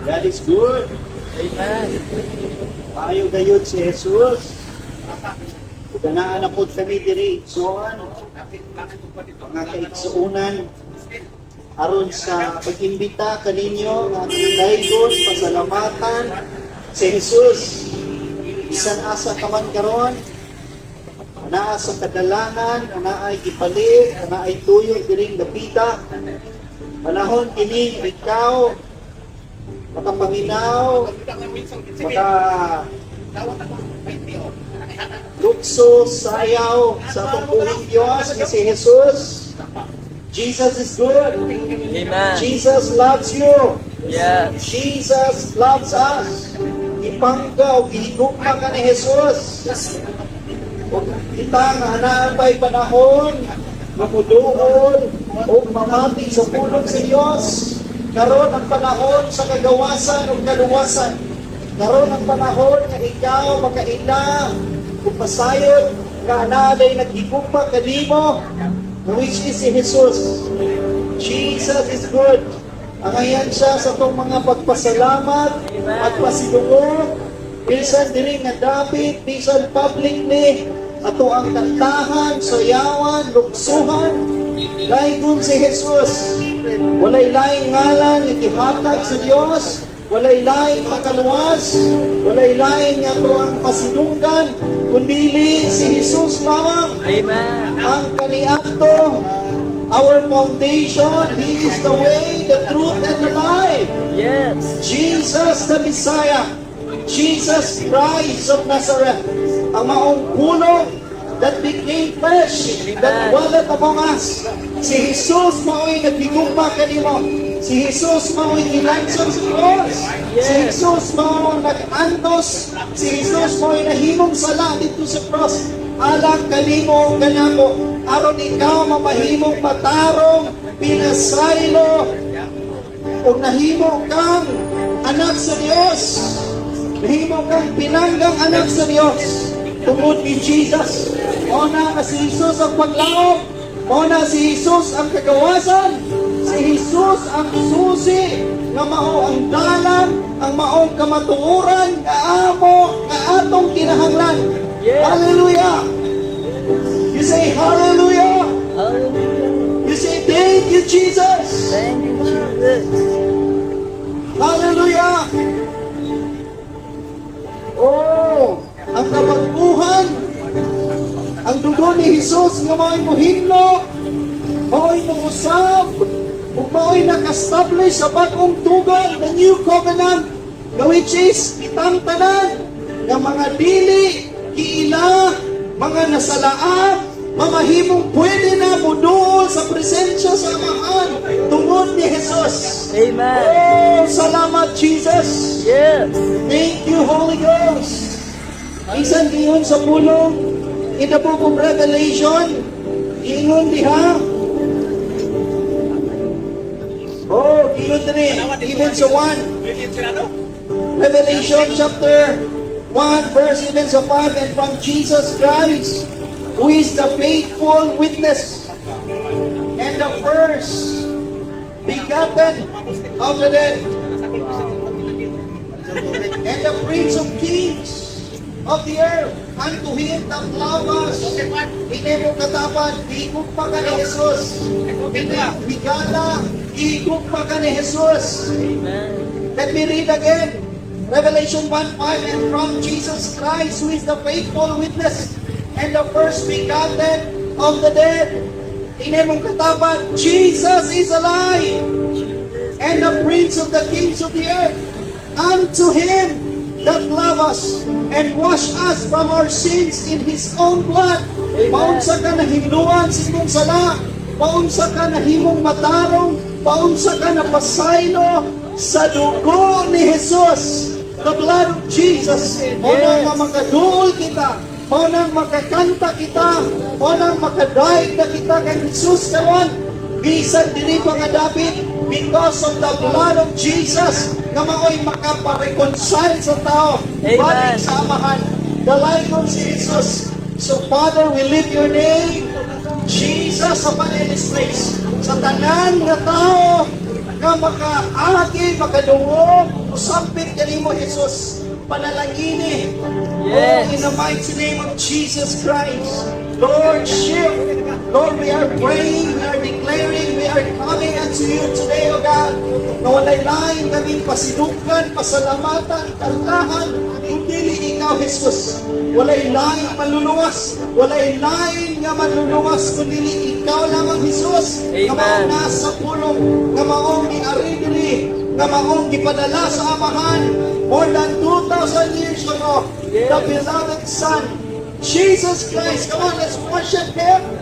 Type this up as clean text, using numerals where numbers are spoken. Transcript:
God is good. Amen. Ayaw gayud si Jesus. Ganaan na po kami diri igsoon. Mga kaigsuunan aron sa pag-imbita kaninyo nga daygon pasalamatan si Jesus. Bisan asa ka man karon, naa sa kadalangan, naa ay gipalit, naa ay tuyo diring dapita. Panahon kini ikaw makapaminaw, maka lukso, sayaw sa atong buhing Diyos ni si Jesus. Jesus is good. Amen. Jesus loves you. Yes. Jesus loves us. Ipanggaw, gihigugma ka ni Jesus. O kita nga naapay panahon, mamuduol, o mamati sa pulong sa Diyos. Karon ang panahon sa kagawasan o kaluwasan. Karon ang panahon na ikaw makaila kung pasayod ka naalay naghigugma kanimo, which is si Jesus. Jesus is good. Ang ayan siya sa itong mga pagpasalamat at pasidungo. Bisan diri nga David, bisan publicly, ato ang kantahan, sayawan, luksuhan, laygon si Jesus. Walay laing ngalan, ikihatag sa Diyos, walay laing makaluwas, walay laing ato ang pasidunggan, kundili si Jesus lamang. Amen. Ang kaniadto, our foundation, He is the way, the truth, and the life. Yes. Jesus the Messiah, Jesus Christ of Nazareth, ang maong puno that became flesh, that dwelleth among us. Si Jesus mao'y naghigugma kanimo. Si Jesus mao'y ginansyon sa Diyos. Si Jesus mao'y nag-antos. Si Jesus mao'y nahimong sala dito sa cross. Alang kanimo ganako, aron ikaw mamahimong matarong, pinasaylo, o nahimo kang anak sa Diyos. Nahimo kang pinanggang anak sa Diyos. Tungod ni Jesus. Muna na si Jesus ang paglaom. Muna si Jesus ang kagawasan. Si Jesus ang susi nga mao ang dalan, ang maong kamatuoran, nga amo, nga atong kinahanglan. Yes. Hallelujah! You say hallelujah! Hallelujah. You say thank you, Jesus! Thank you, Jesus. Hallelujah! Oh, ang kabaguhan, ang dugo ni Jesus nga mao'y muhimno, mao'y mangusap, ug mao'y nakastablish sa bagong tugon, the new covenant, which is itang tanan nga mga dili, kiila, mga nasalaan, mamahimong pwede na muduol sa presensya sa Amahan tungod ni Jesus. Amen. Oh, salamat Jesus. Yes. Thank you, Holy Ghost. Isan giyon sa pulong, in the book of Revelation, ingon diha. Oh, giyon din. Even sa 1. Revelation chapter 1, verse 11 sa 5, and from Jesus Christ, who is the faithful witness, and the first begotten of the dead, and the Prince of Kings of the earth, unto Him that loved us, hindi mo katapan, higug pa ka ni Jesus. Bigala, higug pa ka ni Jesus. Amen. Let me read again. Revelation 1:5, and from Jesus Christ, who is the faithful witness, and the first begotten of the dead. Hindi mong katapan, Jesus is alive, and the Prince of the Kings of the earth. Unto Him that love us and wash us from our sins in His own blood. Paunsa ka na himluan sa imong sala, paunsa ka na himong matarong, paunsa ka na pasaylo sa dugo ni Jesus. The blood of Jesus. Muna nga makaduol kita, muna makakanta kita, muna makadaig na kita kay Jesus karon. Bisan dili pa nga David, because of the blood of Jesus, nga mao'y makapareconcile sa tao, balik sa Amahan. The life of Jesus. So Father, we lift your name, Jesus, upon this place. Sa tanan nga tao, nga makaagi, makadungog, usapit kanimo Jesus, panalangini. Yes. Oh, in the mighty name of Jesus Christ, Lord, shift. Lord, we are praying, we are declaring, we are coming unto you today, O God, na walay lain kaming pasidukan, pasalamatan, kantahan, hindi ikaw, Jesus. Walay lain manluluwas, walay lain nga manluluwas, kundi ikaw lamang, Jesus. Nga maong Amen. nasa pulong, nga maong giaridiri, nga maong gipadala sa amahan, more than 2,000 years ago, the beloved Son, Jesus Christ. Come on, let's worship Him.